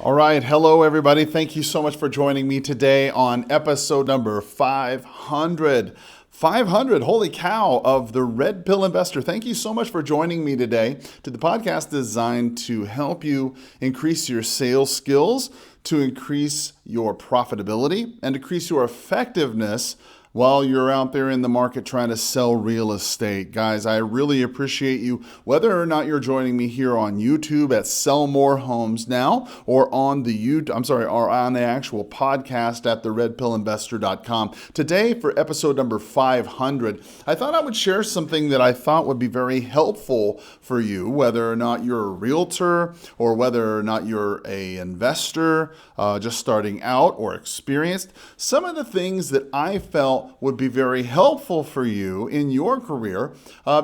All right. Hello, everybody. Thank you so much for joining me today on episode number 500. 500, holy cow, of the Red Pill Investor. Thank you so much for joining me today to the podcast designed to help you increase your sales skills, to increase your profitability, and increase your effectiveness while you're out there in the market trying to sell real estate. Guys, I really appreciate you, whether or not you're joining me here on YouTube at Sell More Homes Now, or on or on the actual podcast at theredpillinvestor.com. Today, for episode number 500, I thought I would share something that I thought would be very helpful for you, whether or not you're a realtor or whether or not you're an investor just starting out or experienced. Some of the things that I felt would be very helpful for you in your career,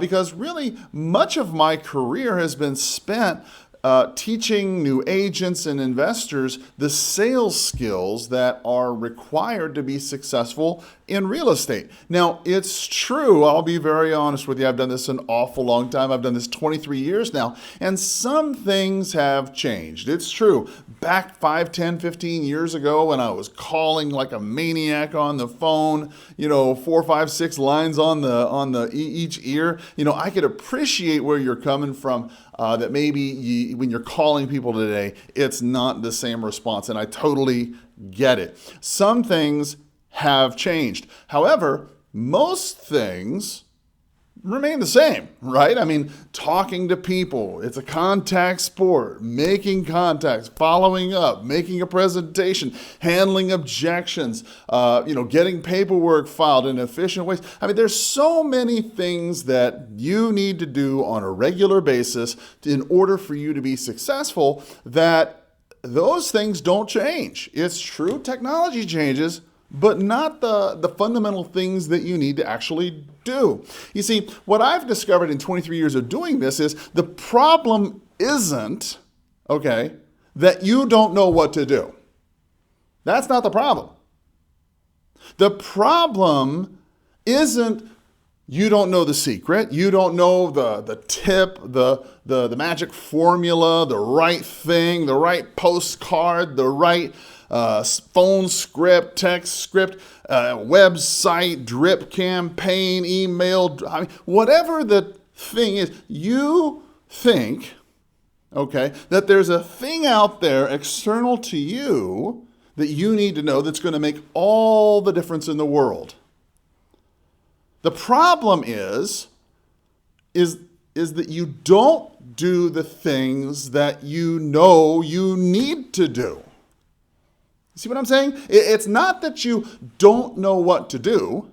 because really much of my career has been spent teaching new agents and investors the sales skills that are required to be successful in real estate. Now, it's true, I'll be very honest with you, I've done this an awful long time. I've done this 23 years now, and some things have changed. It's true. Back 5, 10, 15 years ago when I was calling like a maniac on the phone, 4, 5, 6 lines on each ear, I could appreciate where you're coming from. That maybe when you're calling people today, it's not the same response, and I totally get it. Some things have changed. However, most things remain the same, right? I mean, talking to people, it's a contact sport, making contacts, following up, making a presentation, handling objections, getting paperwork filed in efficient ways. I mean, there's so many things that you need to do on a regular basis in order for you to be successful, that those things don't change. It's true, technology changes, but not the fundamental things that you need to actually do. You see, what I've discovered in 23 years of doing this is the problem isn't, that you don't know what to do. That's not the problem. The problem isn't you don't know the secret, you don't know the tip, the magic formula, the right thing, the right postcard, the right phone script, text script, website, drip campaign, email, whatever the thing is, you think, that there's a thing out there external to you that you need to know that's going to make all the difference in the world. The problem is that you don't do the things that you know you need to do. See what I'm saying? It's not that you don't know what to do.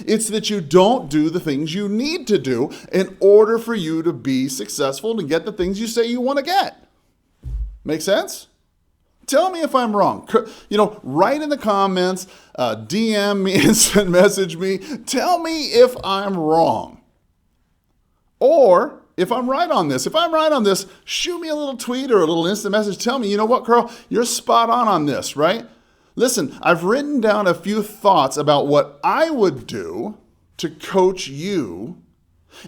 It's that you don't do the things you need to do in order for you to be successful and get the things you say you want to get. Make sense? Tell me if I'm wrong. Write in the comments, DM me, instant message me. Tell me if I'm wrong. Or if I'm right on this. If I'm right on this, shoot me a little tweet or a little instant message. Tell me, you know what, Carl, you're spot on this, right? Listen, I've written down a few thoughts about what I would do to coach you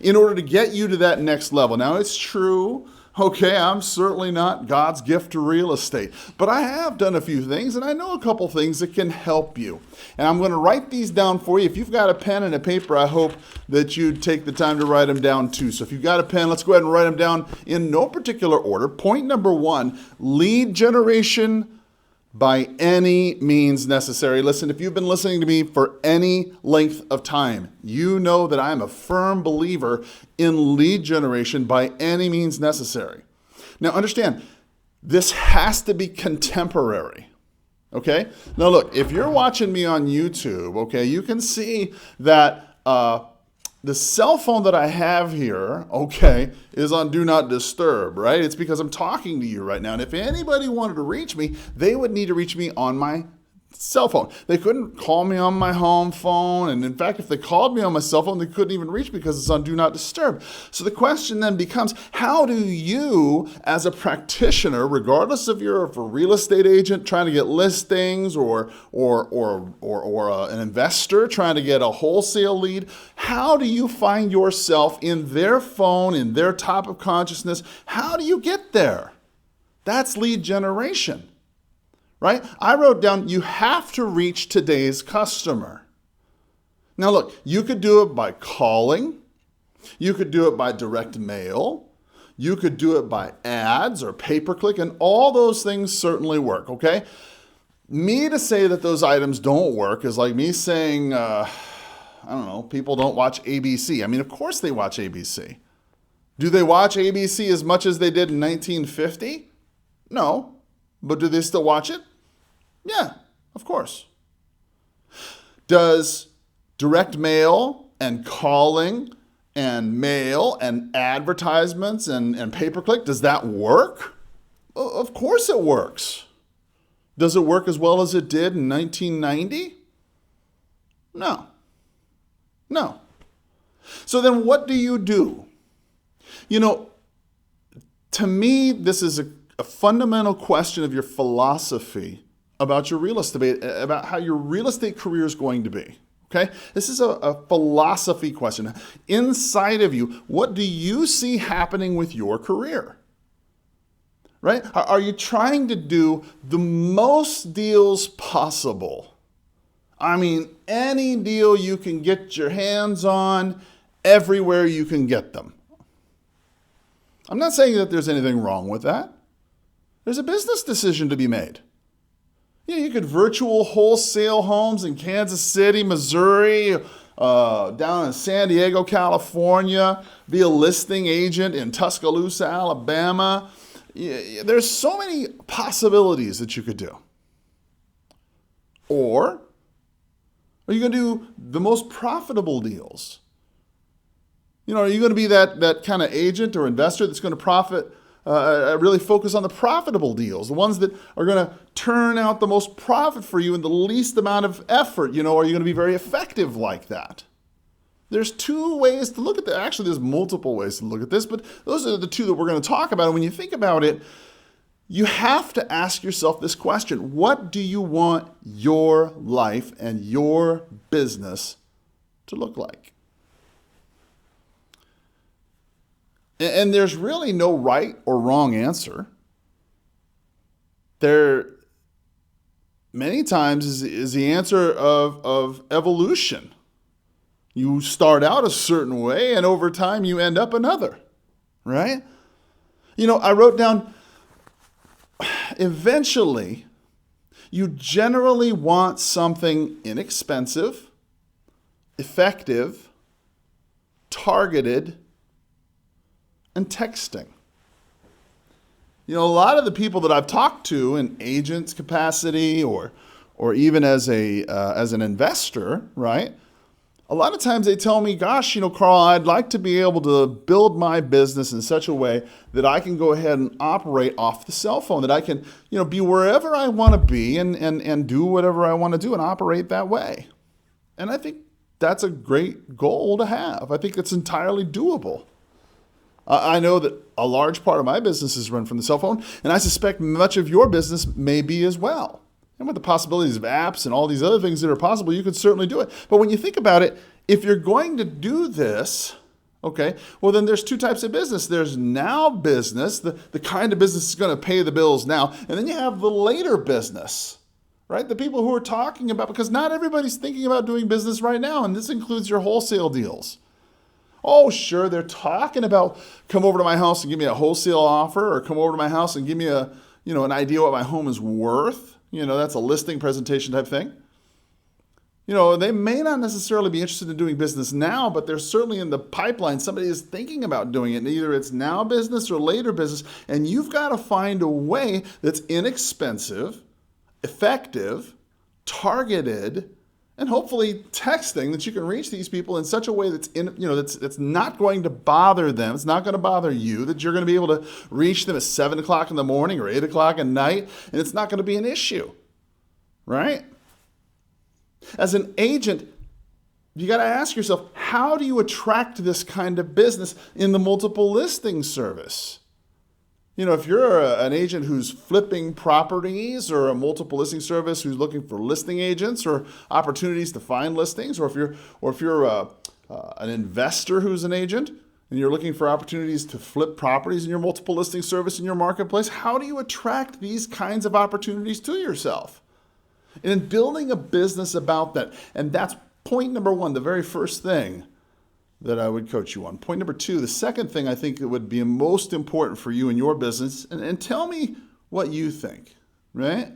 in order to get you to that next level. Now, it's true. I'm certainly not God's gift to real estate, but I have done a few things, and I know a couple things that can help you. And I'm going to write these down for you. If you've got a pen and a paper, I hope that you'd take the time to write them down too. So if you've got a pen, let's go ahead and write them down in no particular order. Point number 1, lead generation by any means necessary. Listen, if you've been listening to me for any length of time, you know that I'm a firm believer in lead generation by any means necessary. Now understand, this has to be contemporary. Now look, if you're watching me on YouTube, you can see that the cell phone that I have here, is on Do Not Disturb, right? It's because I'm talking to you right now. And if anybody wanted to reach me, they would need to reach me on my cell phone. They couldn't call me on my home phone. And in fact, if they called me on my cell phone, they couldn't even reach me because it's on Do Not Disturb. So the question then becomes, how do you, as a practitioner, regardless if you're a real estate agent trying to get listings or an investor trying to get a wholesale lead, how do you find yourself in their phone, in their top of consciousness? How do you get there? That's lead generation, right? I wrote down, you have to reach today's customer. Now look, you could do it by calling. You could do it by direct mail. You could do it by ads or pay-per-click, and all those things certainly work, okay? Me to say that those items don't work is like me saying, I don't know, people don't watch ABC. I mean, of course they watch ABC. Do they watch ABC as much as they did in 1950? No. But do they still watch it? Yeah, of course. Does direct mail and calling and mail and advertisements and pay-per-click, does that work? Of course it works. Does it work as well as it did in 1990? No. No. So then what do you do? You know, to me, this is a fundamental question of your philosophy about your real estate, about how your real estate career is going to be. Okay? This is a philosophy question. Inside of you, what do you see happening with your career? Right? Are you trying to do the most deals possible? I mean, any deal you can get your hands on, everywhere you can get them. I'm not saying that there's anything wrong with that. There's a business decision to be made. Yeah, you could virtual wholesale homes in Kansas City, Missouri, down in San Diego, California, be a listing agent in Tuscaloosa, Alabama. There's so many possibilities that you could do. Or are you going to do the most profitable deals? You know, are you going to be that kind of agent or investor that's going to really focus on the profitable deals, the ones that are going to turn out the most profit for you in the least amount of effort? You know, are you going to be very effective like that? There's two ways to look at that. Actually, there's multiple ways to look at this, but those are the two that we're going to talk about. And when you think about it, you have to ask yourself this question: what do you want your life and your business to look like? And there's really no right or wrong answer. There, many times, is the answer of evolution. You start out a certain way, and over time, you end up another, right? You know, I wrote down, eventually, you generally want something inexpensive, effective, targeted, and texting. You know, a lot of the people that I've talked to in agent's capacity or even as an investor, right? A lot of times they tell me, gosh, you know, Carl, I'd like to be able to build my business in such a way that I can go ahead and operate off the cell phone, that I can, you know, be wherever I want to be and do whatever I want to do and operate that way. And I think that's a great goal to have. I think it's entirely doable. I know that a large part of my business is run from the cell phone, and I suspect much of your business may be as well. And with the possibilities of apps and all these other things that are possible, you could certainly do it. But when you think about it, if you're going to do this, okay, well then there's two types of business. There's now business, the kind of business that's going to pay the bills now, and then you have the later business, right? The people who are talking about, because not everybody's thinking about doing business right now, and this includes your wholesale deals. Oh, sure, they're talking about come over to my house and give me a wholesale offer, or come over to my house and give me an idea what my home is worth. You know, that's a listing presentation type thing. You know, they may not necessarily be interested in doing business now, but they're certainly in the pipeline. Somebody is thinking about doing it. And either it's now business or later business. And you've got to find a way that's inexpensive, effective, targeted, and hopefully texting, that you can reach these people in such a way that's not going to bother them. It's not going to bother you, that you're going to be able to reach them at 7 o'clock in the morning or 8 o'clock at night, and it's not going to be an issue, right? As an agent, you got to ask yourself, how do you attract this kind of business in the multiple listing service? You know, if you're an agent who's flipping properties, or a multiple listing service who's looking for listing agents or opportunities to find listings, or if you're an investor who's an agent, and you're looking for opportunities to flip properties in your multiple listing service in your marketplace, how do you attract these kinds of opportunities to yourself? And in building a business about that, and that's point number one, the very first thing that I would coach you on. Point number two, the second thing I think that would be most important for you in your business, and tell me what you think, right?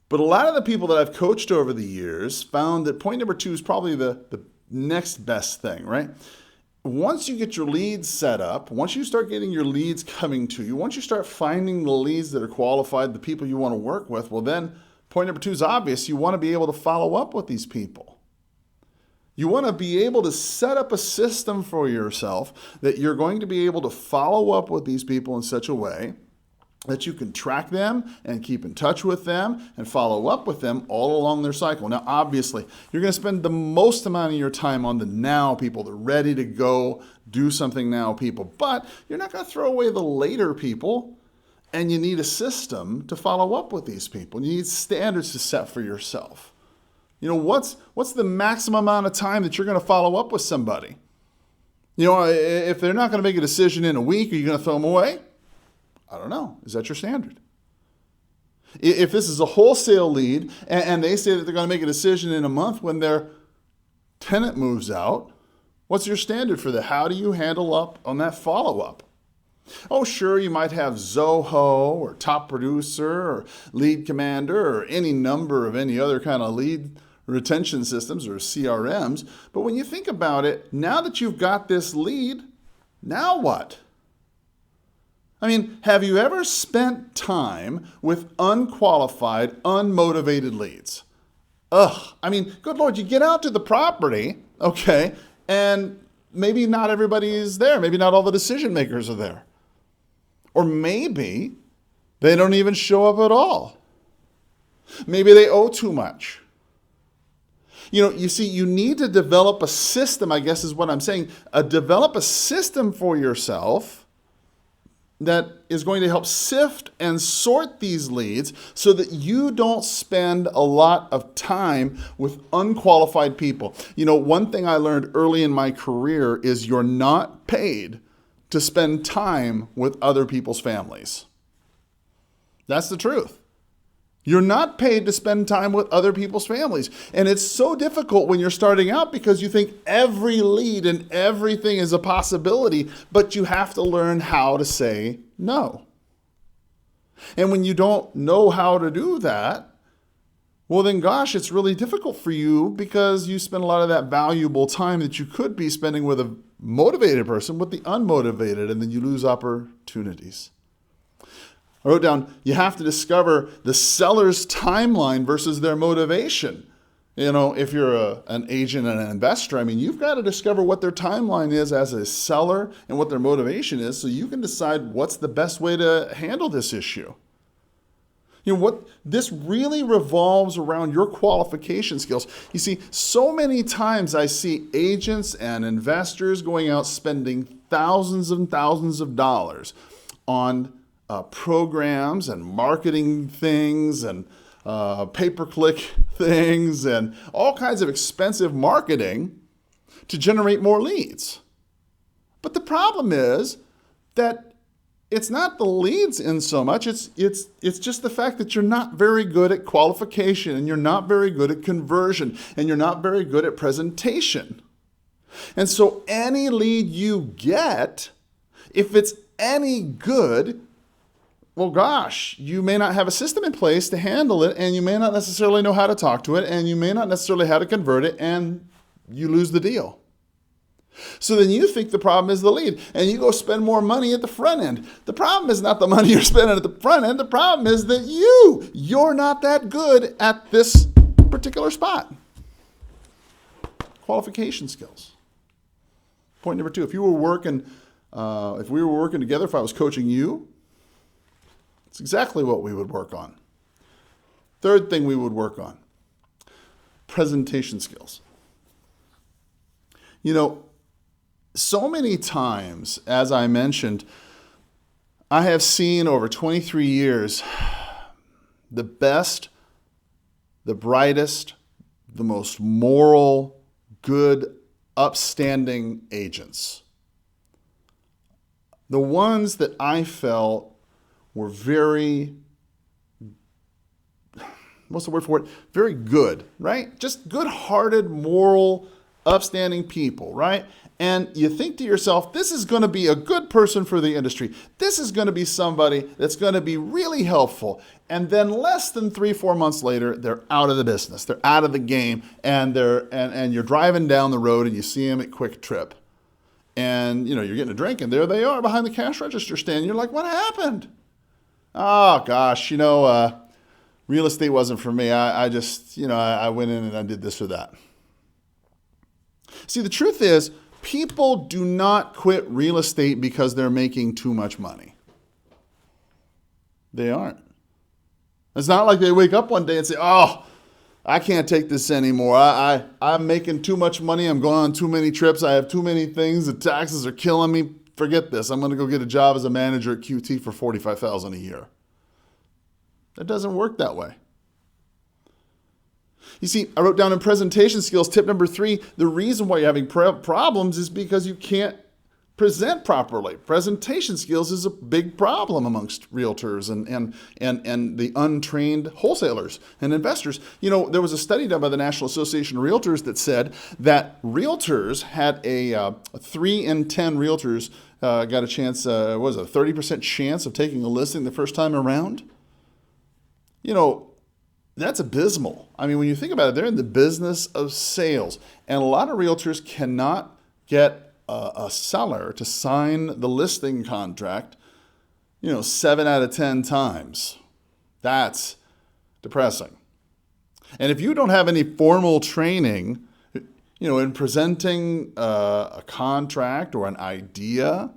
But a lot of the people that I've coached over the years found that point number two is probably the next best thing, right? Once you get your leads set up, once you start getting your leads coming to you, once you start finding the leads that are qualified, the people you want to work with, well then point number two is obvious. You want to be able to follow up with these people. You want to be able to set up a system for yourself that you're going to be able to follow up with these people in such a way that you can track them and keep in touch with them and follow up with them all along their cycle. Now, obviously, you're going to spend the most amount of your time on the now people, the ready to go, do something now people, but you're not going to throw away the later people, and you need a system to follow up with these people. You need standards to set for yourself. You know, what's the maximum amount of time that you're going to follow up with somebody? You know, if they're not going to make a decision in a week, are you going to throw them away? I don't know. Is that your standard? If this is a wholesale lead and they say that they're going to make a decision in a month when their tenant moves out, what's your standard for that? How do you handle up on that follow-up? Oh, sure, you might have Zoho or Top Producer or Lead Commander or any number of any other kind of lead retention systems or CRMs. But when you think about it, now that you've got this lead, now what? I mean, have you ever spent time with unqualified, unmotivated leads? I mean, good Lord, you get out to the property, okay, and maybe not everybody's there. Maybe not all the decision makers are there. Or maybe they don't even show up at all. Maybe they owe too much. You know, you see, you need to develop a system, I guess is what I'm saying. Develop a system for yourself that is going to help sift and sort these leads so that you don't spend a lot of time with unqualified people. You know, one thing I learned early in my career is you're not paid to spend time with other people's families. That's the truth. You're not paid to spend time with other people's families. And it's so difficult when you're starting out because you think every lead and everything is a possibility, but you have to learn how to say no. And when you don't know how to do that, well then gosh, it's really difficult for you because you spend a lot of that valuable time that you could be spending with a motivated person with the unmotivated, and then you lose opportunities. I wrote down, you have to discover the seller's timeline versus their motivation. You know, if you're an agent and an investor, I mean, you've got to discover what their timeline is as a seller and what their motivation is so you can decide what's the best way to handle this issue. You know, what this really revolves around your qualification skills. You see, so many times I see agents and investors going out spending thousands and thousands of dollars on programs and marketing things and pay-per-click things and all kinds of expensive marketing to generate more leads. But the problem is that it's not the leads in so much, it's just the fact that you're not very good at qualification and you're not very good at conversion and you're not very good at presentation. And so any lead you get, if it's any good, well, gosh, you may not have a system in place to handle it, and you may not necessarily know how to talk to it, and you may not necessarily how to convert it, and you lose the deal. So then you think the problem is the lead, and you go spend more money at the front end. The problem is not the money you're spending at the front end. The problem is that you're not that good at this particular spot. Qualification skills. Point number two, if we were working together, if I was coaching you, it's exactly what we would work on. Third thing we would work on, presentation skills. You know, so many times, as I mentioned, I have seen over 23 years the best, the brightest, the most moral, good, upstanding agents The ones that I felt were very, what's the word for it? Very good, right? Just good-hearted, moral, upstanding people, right? And you think to yourself, this is going to be a good person for the industry. This is going to be somebody that's going to be really helpful. And then less than 3-4 months later, they're out of the business. They're out of the game, and you're driving down the road and you see them at Quick Trip. And you're getting a drink, and there they are behind the cash register stand. You're like, what happened? Oh gosh, real estate wasn't for me. I just, I went in and I did this or that. See, the truth is, people do not quit real estate because they're making too much money. They aren't. It's not like they wake up one day and say, oh, I can't take this anymore. I'm making too much money. I'm going on too many trips. I have too many things. The taxes are killing me. Forget this. I'm going to go get a job as a manager at QT for $45,000 a year. That doesn't work that way. You see, I wrote down in presentation skills, tip number 3, the reason why you're having problems is because you can't present properly. Presentation skills is a big problem amongst realtors and the untrained wholesalers and investors. There was a study done by the National Association of Realtors that said that realtors had a 3 in 10 realtors got a chance, a 30% chance of taking a listing the first time around. That's abysmal. I mean, when you think about it, they're in the business of sales. And a lot of realtors cannot get a seller to sign the listing contract, 7 out of 10 times. That's depressing. And if you don't have any formal training, in presenting a contract or an idea,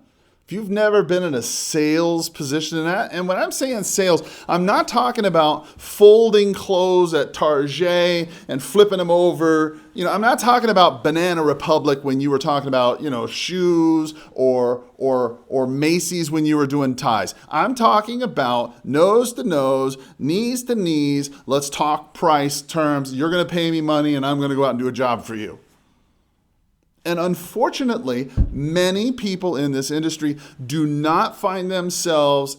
if you've never been in a sales position in that, and when I'm saying sales, I'm not talking about folding clothes at Target and flipping them over. I'm not talking about Banana Republic when you were talking about, shoes or Macy's when you were doing ties. I'm talking about nose to nose, knees to knees. Let's talk price terms. You're going to pay me money and I'm going to go out and do a job for you. And unfortunately, many people in this industry do not find themselves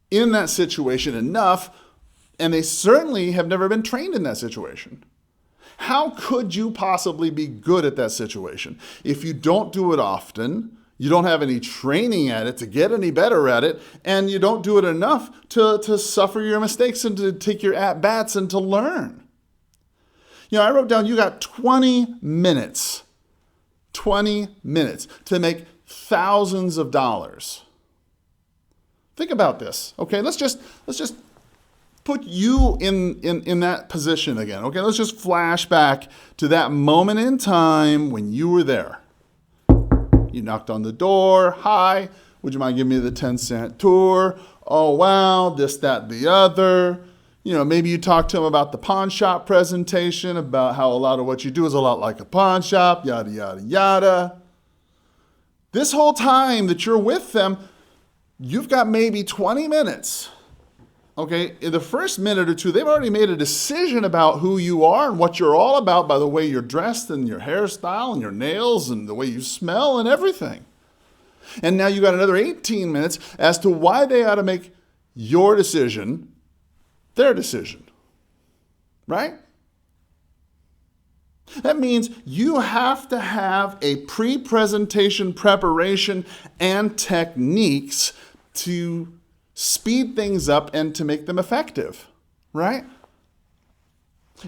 in that situation enough, and they certainly have never been trained in that situation. How could you possibly be good at that situation if you don't do it often, you don't have any training at it to get any better at it, and you don't do it enough to suffer your mistakes and to take your at-bats and to learn? I wrote down you got 20 minutes. 20 minutes to make thousands of dollars. Think about this, okay? Let's just put you in that position again, okay? Let's just flash back to that moment in time when you were there. You knocked on the door. Hi, would you mind giving me the 10-cent tour? Oh, wow, this, that, the other. Maybe you talk to them about the pawn shop presentation, about how a lot of what you do is a lot like a pawn shop, yada, yada, yada. This whole time that you're with them, you've got maybe 20 minutes. Okay, in the first minute or two, they've already made a decision about who you are and what you're all about by the way you're dressed and your hairstyle and your nails and the way you smell and everything. And now you got another 18 minutes as to why they ought to make your decision their decision, right? That means you have to have a pre-presentation preparation and techniques to speed things up and to make them effective, right?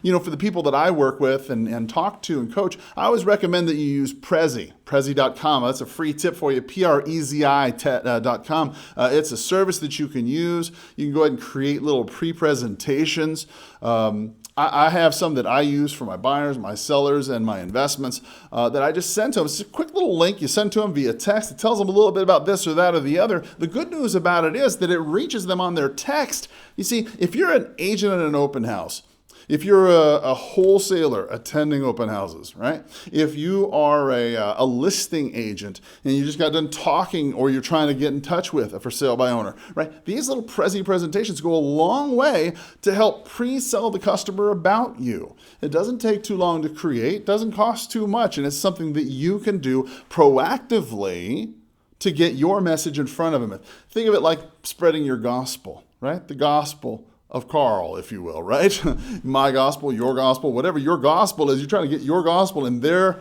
For the people that I work with and talk to and coach, I always recommend that you use Prezi.com. That's a free tip for you, Prezi.com. It's a service that you can use. You can go ahead and create little pre-presentations. I have some that I use for my buyers, my sellers, and my investments that I just send to them. It's a quick little link you send to them via text. It tells them a little bit about this or that or the other. The good news about it is that it reaches them on their text. You see, if you're an agent at an open house, if you're a wholesaler attending open houses, right? If you are a listing agent and you just got done talking or you're trying to get in touch with a for sale by owner, right? These little Prezi presentations go a long way to help pre-sell the customer about you. It doesn't take too long to create, doesn't cost too much, and it's something that you can do proactively to get your message in front of them. Think of it like spreading your gospel, right? The gospel of Carl, if you will, right? My gospel, your gospel, whatever your gospel is, you're trying to get your gospel in their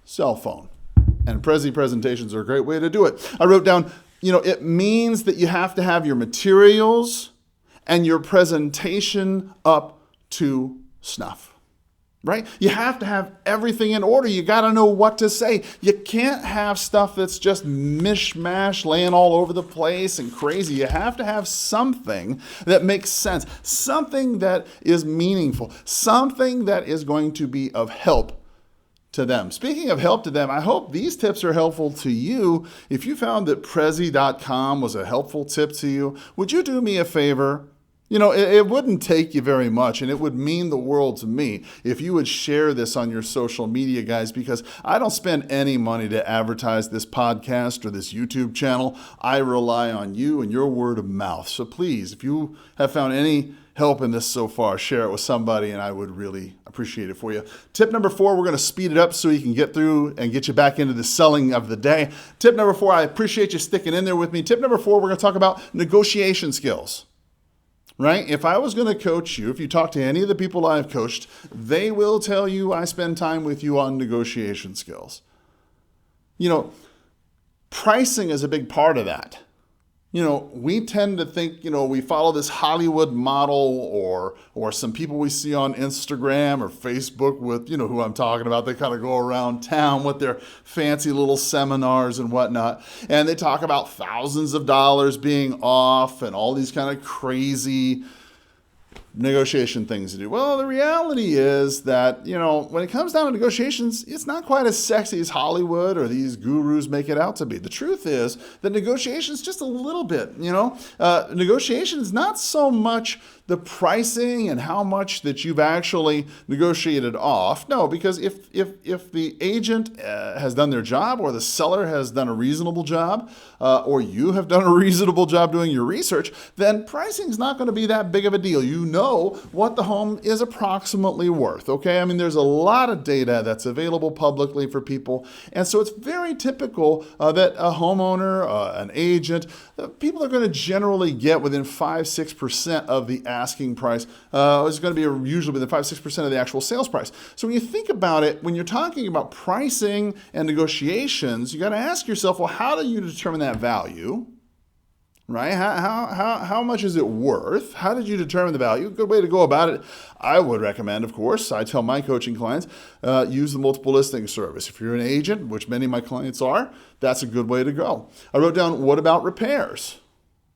cell phone. And Prezi presentations are a great way to do it. I wrote down, it means that you have to have your materials and your presentation up to snuff. Right? You have to have everything in order. You got to know what to say. You can't have stuff that's just mishmash laying all over the place and crazy. You have to have something that makes sense, something that is meaningful, something that is going to be of help to them. Speaking of help to them, I hope these tips are helpful to you. If you found that Prezi.com was a helpful tip to you, would you do me a favor? It wouldn't take you very much, and it would mean the world to me if you would share this on your social media, guys, because I don't spend any money to advertise this podcast or this YouTube channel. I rely on you and your word of mouth. So please, if you have found any help in this so far, share it with somebody, and I would really appreciate it for you. Tip number 4, we're going to speed it up so you can get through and get you back into the selling of the day. Tip number 4, I appreciate you sticking in there with me. Tip number 4, we're going to talk about negotiation skills. Right? If I was going to coach you, if you talk to any of the people I've coached, they will tell you I spend time with you on negotiation skills. Pricing is a big part of that. We tend to think, we follow this Hollywood model or some people we see on Instagram or Facebook with, who I'm talking about. They kind of go around town with their fancy little seminars and whatnot. And they talk about thousands of dollars being off and all these kind of crazy negotiation things to do. Well, the reality is that, when it comes down to negotiations, it's not quite as sexy as Hollywood or these gurus make it out to be. The truth is that negotiations just a little bit, negotiation is not so much the pricing and how much that you've actually negotiated off. No, because if the agent has done their job or the seller has done a reasonable job or you have done a reasonable job doing your research, then pricing is not going to be that big of a deal. You know what the home is approximately worth, okay? I mean, there's a lot of data that's available publicly for people, and so it's very typical that a homeowner, an agent, people are going to generally get within 5-6% of the asking price. It's going to be usually within 5-6% of the actual sales price. So when you think about it, when you're talking about pricing and negotiations, you got to ask yourself, well, how do you determine that value? Right? How much is it worth? How did you determine the value? A good way to go about it, I would recommend, of course, I tell my coaching clients, use the multiple listing service. If you're an agent, which many of my clients are, that's a good way to go. I wrote down, what about repairs?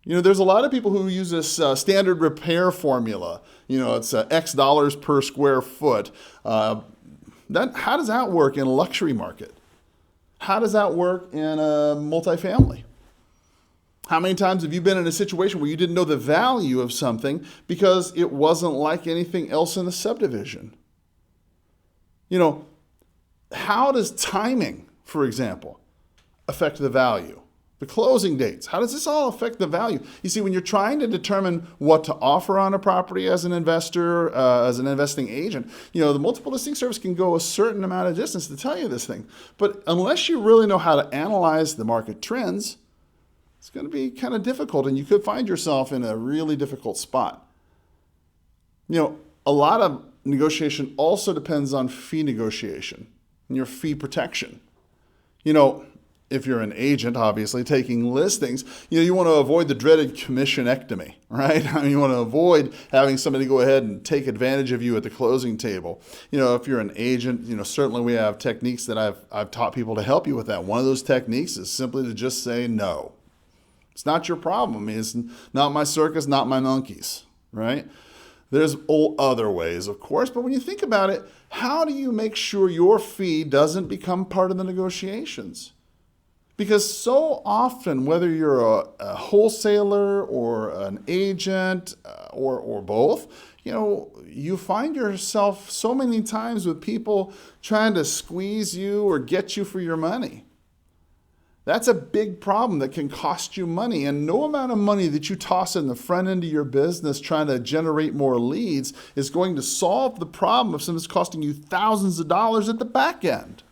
There's a lot of people who use this standard repair formula. It's X dollars per square foot. How does that work in a luxury market? How does that work in a multifamily? How many times have you been in a situation where you didn't know the value of something because it wasn't like anything else in the subdivision? How does timing, for example, affect the value? The closing dates, how does this all affect the value? You see, when you're trying to determine what to offer on a property as an investor, as an investing agent, the multiple listing service can go a certain amount of distance to tell you this thing. But unless you really know how to analyze the market trends, it's going to be kind of difficult, and you could find yourself in a really difficult spot. A lot of negotiation also depends on fee negotiation and your fee protection. If you're an agent, obviously, taking listings, you want to avoid the dreaded commissionectomy, right? You want to avoid having somebody go ahead and take advantage of you at the closing table. If you're an agent, certainly we have techniques that I've taught people to help you with that. One of those techniques is simply to just say no. It's not your problem. It's not my circus, not my monkeys, right? There's other ways, of course, but when you think about it, how do you make sure your fee doesn't become part of the negotiations? Because so often, whether you're a wholesaler or an agent or both, you find yourself so many times with people trying to squeeze you or get you for your money. That's a big problem that can cost you money. And no amount of money that you toss in the front end of your business trying to generate more leads is going to solve the problem of something that's costing you thousands of dollars at the back end.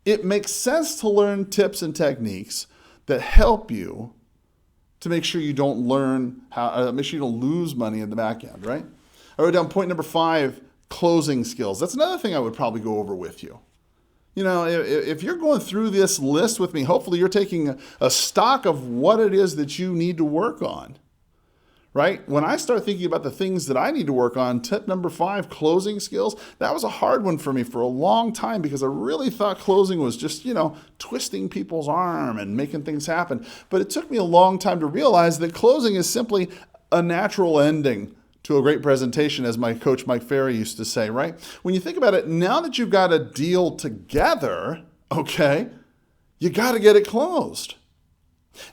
it makes sense to learn tips and techniques that help you to make sure you don't make sure you don't lose money in the back end, right? I wrote down point number 5, closing skills. That's another thing I would probably go over with you. You know, if you're going through this list with me, hopefully you're taking a stock of what it is that you need to work on, right? When I start thinking about the things that I need to work on, tip number 5, closing skills, that was a hard one for me for a long time because I really thought closing was just, twisting people's arm and making things happen. But it took me a long time to realize that closing is simply a natural ending to a great presentation, as my coach Mike Ferry used to say, right? When you think about it, now that you've got a deal together, okay, you got to get it closed.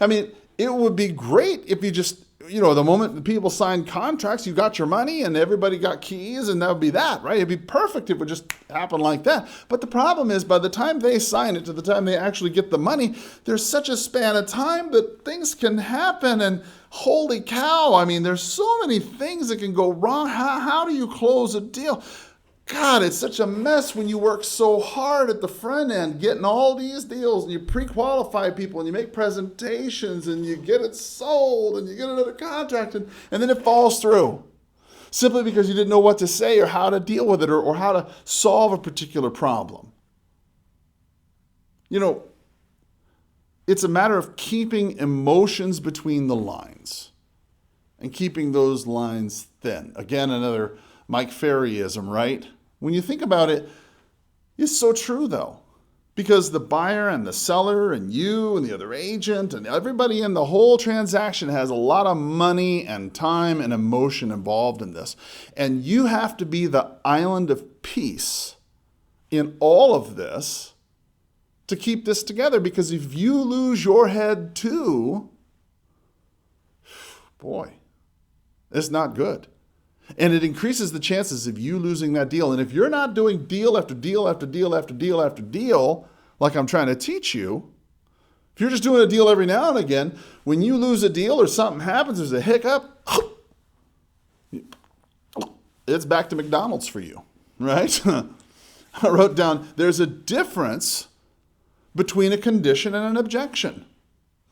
I mean, it would be great if you just, the moment the people signed contracts, you got your money and everybody got keys and that would be that, right? It'd be perfect if it would just happen like that. But the problem is by the time they sign it to the time they actually get the money, there's such a span of time that things can happen and holy cow, I mean, there's so many things that can go wrong. How do you close a deal? God, it's such a mess when you work so hard at the front end, getting all these deals, and you pre-qualify people, and you make presentations, and you get it sold, and you get it under contract, and then it falls through. Simply because you didn't know what to say or how to deal with it or how to solve a particular problem. It's a matter of keeping emotions between the lines and keeping those lines thin. Again, another Mike Ferryism, right? When you think about it, it's so true though, because the buyer and the seller and you and the other agent and everybody in the whole transaction has a lot of money and time and emotion involved in this. And you have to be the island of peace in all of this to keep this together, because if you lose your head too, boy, it's not good. And it increases the chances of you losing that deal. And if you're not doing deal after deal after deal after deal after deal, like I'm trying to teach you, if you're just doing a deal every now and again, when you lose a deal or something happens, there's a hiccup, it's back to McDonald's for you, right? I wrote down, there's a difference between a condition and an objection.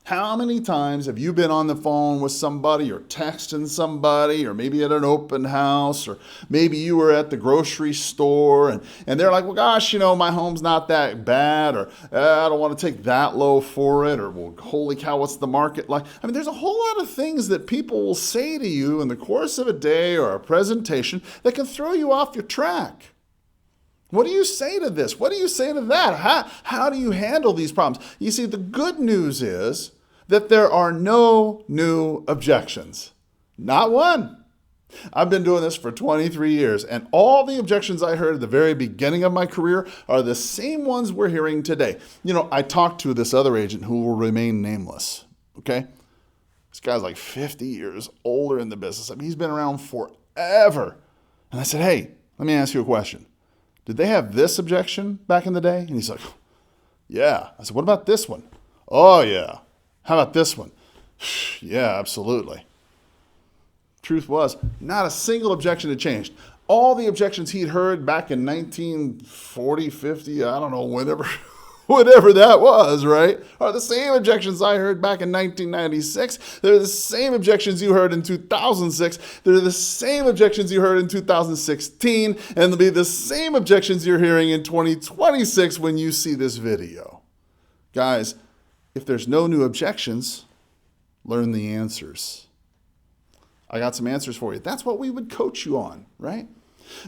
How many times have you been on the phone with somebody or texting somebody or maybe at an open house or maybe you were at the grocery store and they're like, well, gosh, my home's not that bad, or I don't want to take that low for it, or well, holy cow, what's the market like? I mean, there's a whole lot of things that people will say to you in the course of a day or a presentation that can throw you off your track. What do you say to this? What do you say to that? How do you handle these problems? You see, the good news is that there are no new objections. Not one. I've been doing this for 23 years, and all the objections I heard at the very beginning of my career are the same ones we're hearing today. I talked to this other agent who will remain nameless, okay? This guy's like 50 years older in the business. I mean, he's been around forever. And I said, hey, let me ask you a question. Did they have this objection back in the day? And he's like, yeah. I said, what about this one? Oh, yeah. How about this one? Yeah, absolutely. Truth was, not a single objection had changed. All the objections he'd heard back in 1940, 50, I don't know, whatever that was, right, are the same objections I heard back in 1996. They're the same objections you heard in 2006. They're the same objections you heard in 2016. And they'll be the same objections you're hearing in 2026 when you see this video. Guys, if there's no new objections, learn the answers. I got some answers for you. That's what we would coach you on, right?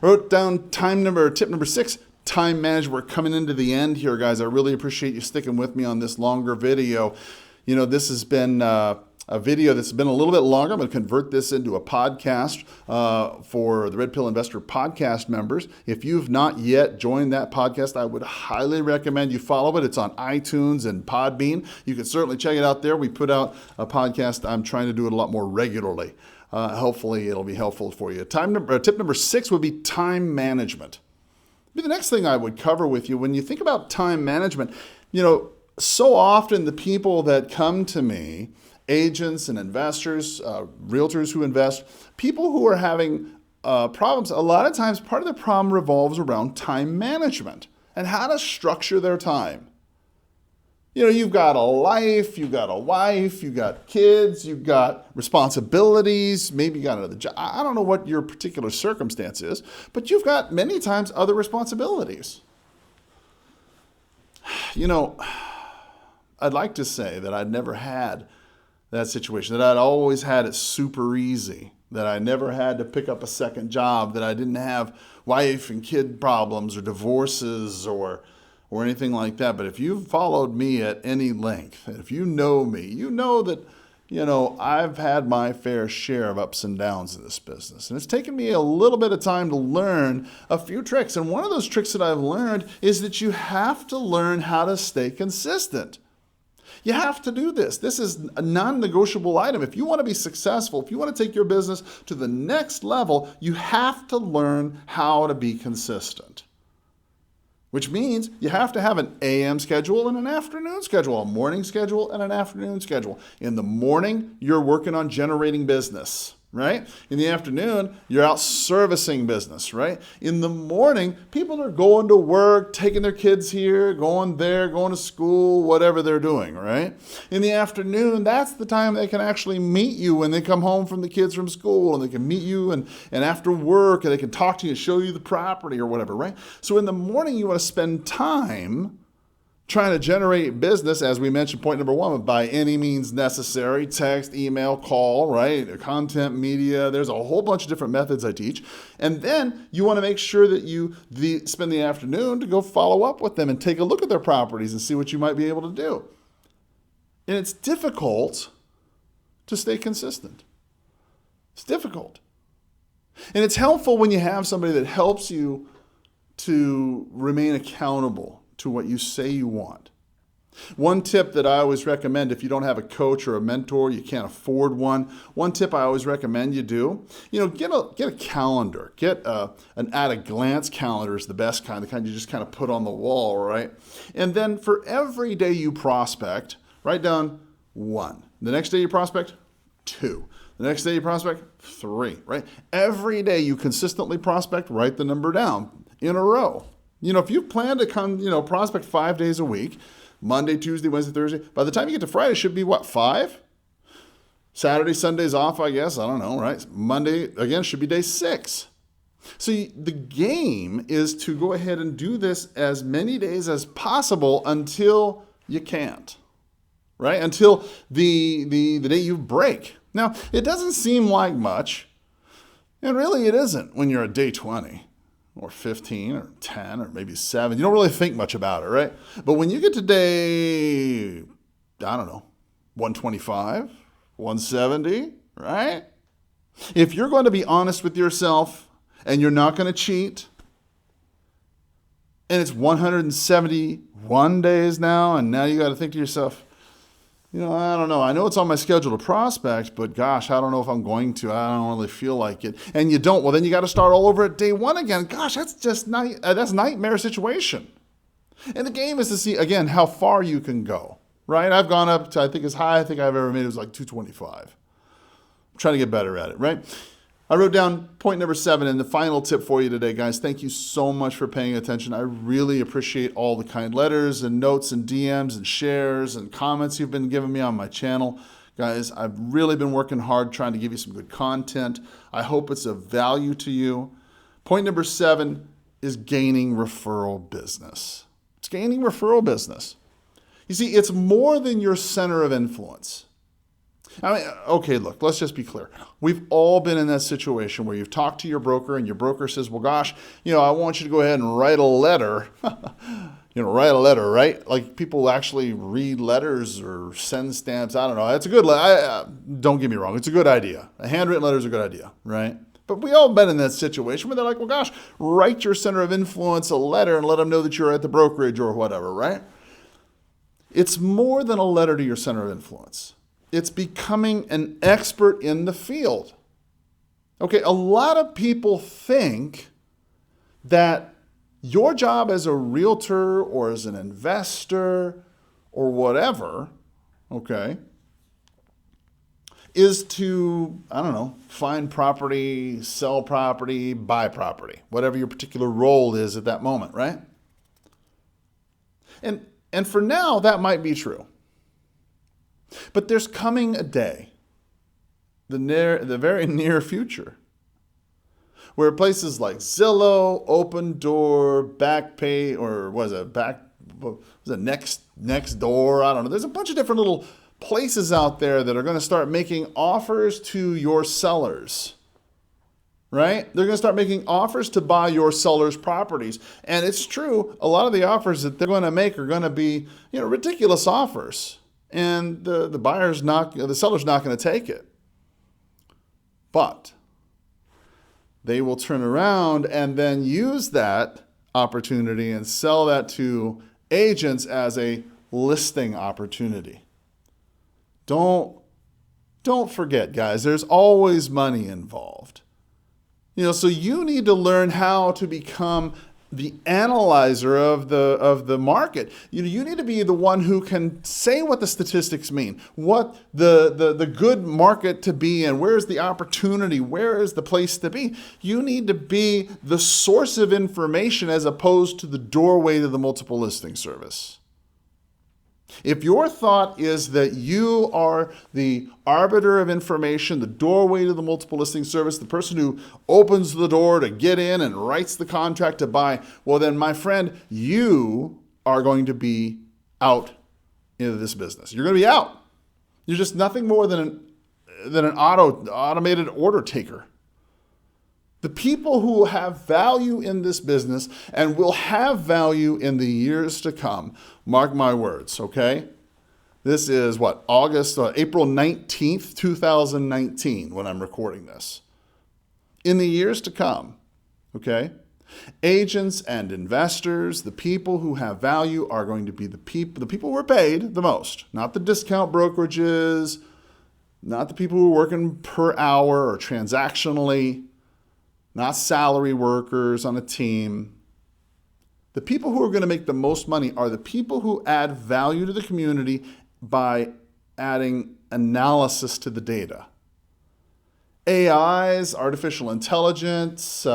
I wrote down tip number 6, time management. We're coming into the end here, guys. I really appreciate you sticking with me on this longer video. This has been a video that's been a little bit longer. I'm going to convert this into a podcast for the Red Pill Investor podcast members. If you've not yet joined that podcast, I would highly recommend you follow it. It's on iTunes and Podbean. You can certainly check it out there. We put out a podcast. I'm trying to do it a lot more regularly. Hopefully, it'll be helpful for you. Tip number 6 would be time management. The next thing I would cover with you, when you think about time management, so often the people that come to me, agents and investors, realtors who invest, people who are having problems, a lot of times part of the problem revolves around time management. and how to structure their time. You know, you've got a life, you've got a wife, you've got kids, you've got responsibilities, maybe you got another job. I don't know what your particular circumstance is, but you've got many times other responsibilities. You know, I'd like to say that I'd never had that situation, that I'd always had it super easy, that I never had to pick up a second job, that I didn't have wife and kid problems or divorces or anything like that. But if you've followed me at any length, and if you know me, you know that, I've had my fair share of ups and downs in this business. And it's taken me a little bit of time to learn a few tricks. And one of those tricks that I've learned is that you have to learn how to stay consistent. You have to do this. This is a non-negotiable item. If you want to be successful, if you want to take your business to the next level, you have to learn how to be consistent. Which means you have to have an AM schedule and an afternoon schedule, a morning schedule and an afternoon schedule. In the morning, you're working on generating business, right? In the afternoon, you're out servicing business, right? In the morning, people are going to work, taking their kids here, going there, going to school, whatever they're doing, right? In the afternoon, that's the time they can actually meet you when they come home from the kids from school, and they can meet you and after work, and they can talk to you and show you the property or whatever, right? So in the morning, you want to spend time trying to generate business, as we mentioned, point number one, by any means necessary, text, email, call, right? Content, media, there's a whole bunch of different methods I teach. And then you want to make sure that you spend the afternoon to go follow up with them and take a look at their properties and see what you might be able to do. And it's difficult to stay consistent. It's difficult. And it's helpful when you have somebody that helps you to remain accountable to what you say you want. One tip that I always recommend, if you don't have a coach or a mentor, you can't afford one tip I always recommend you do, get a calendar. Get an at-a-glance calendar is the best kind, the kind you just kind of put on the wall, right? And then for every day you prospect, write down 1. The next day you prospect, 2. The next day you prospect, 3, right? Every day you consistently prospect, write the number down in a row. If you plan to come, prospect 5 days a week, Monday, Tuesday, Wednesday, Thursday, by the time you get to Friday, it should be what, 5? Saturday, Sunday's off, I guess. I don't know, right? Monday, again, should be day 6. So the game is to go ahead and do this as many days as possible until you can't, right? Until the day you break. Now, it doesn't seem like much, and really it isn't when you're at day 20. Or 15 or 10 or maybe 7. You don't really think much about it, right? But when you get to day, 125, 170, right? If you're going to be honest with yourself and you're not going to cheat, and it's 171 days now, and now you got to think to yourself, I don't know. I know it's on my schedule to prospect, but gosh, I don't know if I'm going to. I don't really feel like it. And you don't. Well, then you got to start all over at day 1 again. Gosh, that's just that's a nightmare situation. And the game is to see, again, how far you can go, right? I've gone up to, I think as high I've ever made it was like 225. I'm trying to get better at it, right? I wrote down point number 7 and the final tip for you today, guys. Thank you so much for paying attention. I really appreciate all the kind letters and notes and DMs and shares and comments you've been giving me on my channel. Guys, I've really been working hard trying to give you some good content. I hope it's of value to you. Point number 7 is gaining referral business. It's gaining referral business. You see, it's more than your center of influence. Okay, look, let's just be clear. We've all been in that situation where you've talked to your broker and your broker says, well, gosh, I want you to go ahead and write a letter. Write a letter, right? Like people actually read letters or send stamps. I don't know. It's a good, don't get me wrong. It's a good idea. A handwritten letter is a good idea, right? But we all been in that situation where they're like, well, gosh, write your center of influence a letter and let them know that you're at the brokerage or whatever, right? It's more than a letter to your center of influence. It's becoming an expert in the field. Okay, a lot of people think that your job as a realtor or as an investor or whatever, okay, is to, find property, sell property, buy property, whatever your particular role is at that moment, right? And for now, that might be true. But there's coming a day, the very near future, where places like Zillow, Open Door, Backpay, or Next Door, I don't know. There's a bunch of different little places out there that are going to start making offers to your sellers. Right? They're going to start making offers to buy your seller's properties. And it's true, a lot of the offers that they're going to make are going to be, ridiculous offers. And the seller's not going to take it. But they will turn around and then use that opportunity and sell that to agents as a listing opportunity. Don't forget, guys, there's always money involved. So you need to learn how to become the analyzer of the market. You need to be the one who can say what the statistics mean, what the good market to be in, where's the opportunity, where is the place to be. You need to be the source of information as opposed to the doorway to the multiple listing service. If your thought is that you are the arbiter of information, the doorway to the multiple listing service, the person who opens the door to get in and writes the contract to buy, well then, my friend, you are going to be out into this business. You're going to be out. You're just nothing more than an automated order taker. The people who have value in this business and will have value in the years to come, mark my words, okay? This is April 19th, 2019, when I'm recording this. In the years to come, okay, agents and investors, the people who have value are going to be the people who are paid the most, not the discount brokerages, not the people who are working per hour or transactionally, not salary workers on a team. The people who are going to make the most money are the people who add value to the community by adding analysis to the data. AIs, artificial intelligence,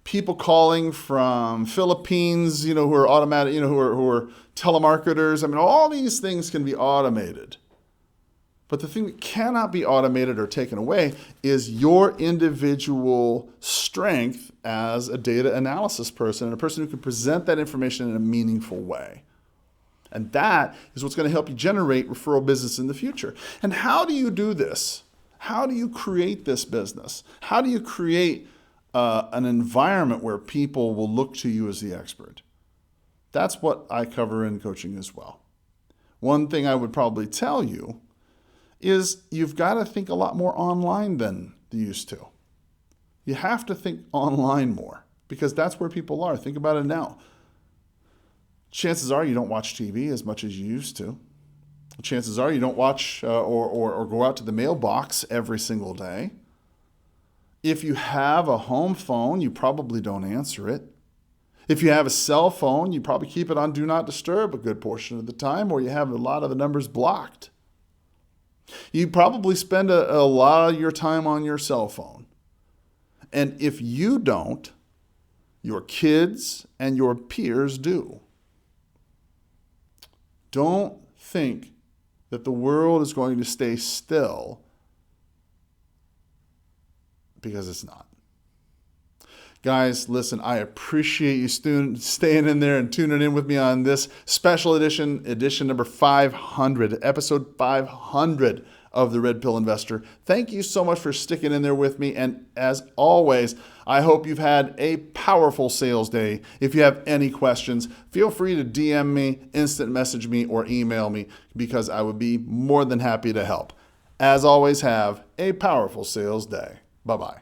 people calling from Philippines, who are automatic, who are telemarketers. All these things can be automated. But the thing that cannot be automated or taken away is your individual strength as a data analysis person and a person who can present that information in a meaningful way. And that is what's going to help you generate referral business in the future. And how do you do this? How do you create this business? How do you create an environment where people will look to you as the expert? That's what I cover in coaching as well. One thing I would probably tell you is you've got to think a lot more online than you used to. You have to think online more because that's where people are. Think about it now. Chances are you don't watch TV as much as you used to. Chances are you don't watch or go out to the mailbox every single day. If you have a home phone, you probably don't answer it. If you have a cell phone, you probably keep it on Do Not Disturb a good portion of the time, or you have a lot of the numbers blocked. You probably spend a lot of your time on your cell phone. And if you don't, your kids and your peers do. Don't think that the world is going to stay still because it's not. Guys, listen, I appreciate you staying in there and tuning in with me on this special edition number 500, episode 500 of the Red Pill Investor. Thank you so much for sticking in there with me. And as always, I hope you've had a powerful sales day. If you have any questions, feel free to DM me, instant message me, or email me because I would be more than happy to help. As always, have a powerful sales day. Bye-bye.